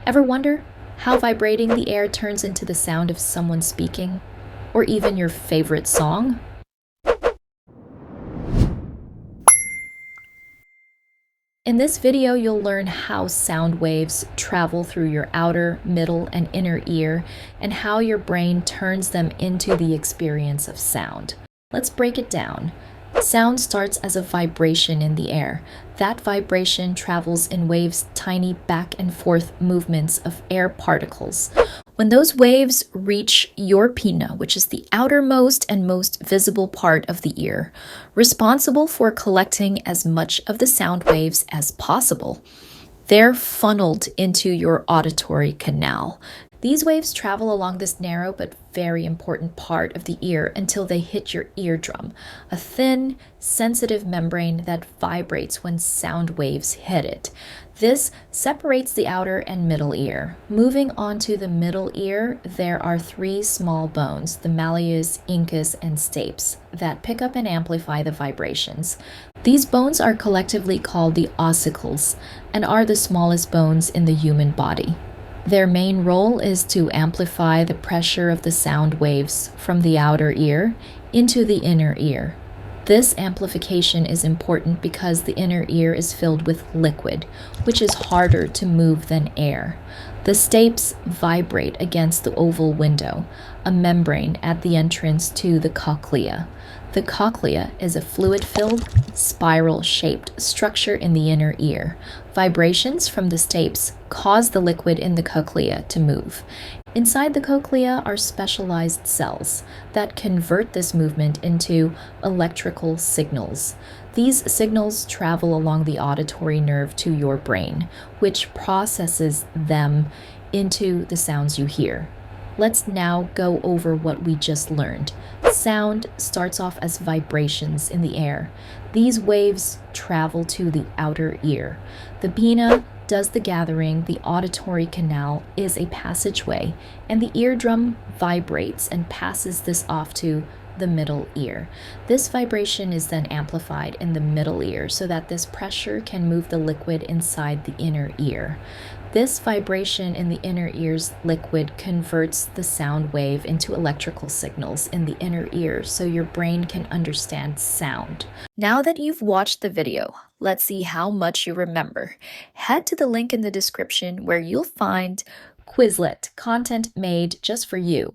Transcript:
Ever wonder how vibrating the air turns into the sound of someone speaking? Or even your favorite song? In this video, you'll learn how sound waves travel through your outer, middle, and inner ear, and how your brain turns them into the experience of sound. Let's break it down. Sound starts as a vibration in the air. That vibration travels in waves, tiny back and forth movements of air particles. When those waves reach your pinna, which is the outermost and most visible part of the ear, responsible for collecting as much of the sound waves as possible, they're funneled into your auditory canal. These waves travel along this narrow but very important part of the ear until they hit your eardrum, a thin, sensitive membrane that vibrates when sound waves hit it. This separates the outer and middle ear. Moving on to the middle ear, there are three small bones, the malleus, incus, and stapes, that pick up and amplify the vibrations. These bones are collectively called the ossicles and are the smallest bones in the human body. Their main role is to amplify the pressure of the sound waves from the outer ear into the inner ear. This amplification is important because the inner ear is filled with liquid, which is harder to move than air. The stapes vibrate against the oval window, a membrane at the entrance to the cochlea. The cochlea is a fluid-filled, spiral-shaped structure in the inner ear. Vibrations from the stapes cause the liquid in the cochlea to move. Inside the cochlea are specialized cells that convert this movement into electrical signals. These signals travel along the auditory nerve to your brain, which processes them into the sounds you hear. Let's now go over what we just learned. Sound starts off as vibrations in the air. These waves travel to the outer ear. The pinna does the gathering, the auditory canal is a passageway, and the eardrum vibrates and passes this off to the middle ear. This vibration is then amplified in the middle ear so that this pressure can move the liquid inside the inner ear. This vibration in the inner ear's liquid converts the sound wave into electrical signals in the inner ear so your brain can understand sound. Now that you've watched the video, let's see how much you remember. Head to the link in the description where you'll find Quizlet, content made just for you.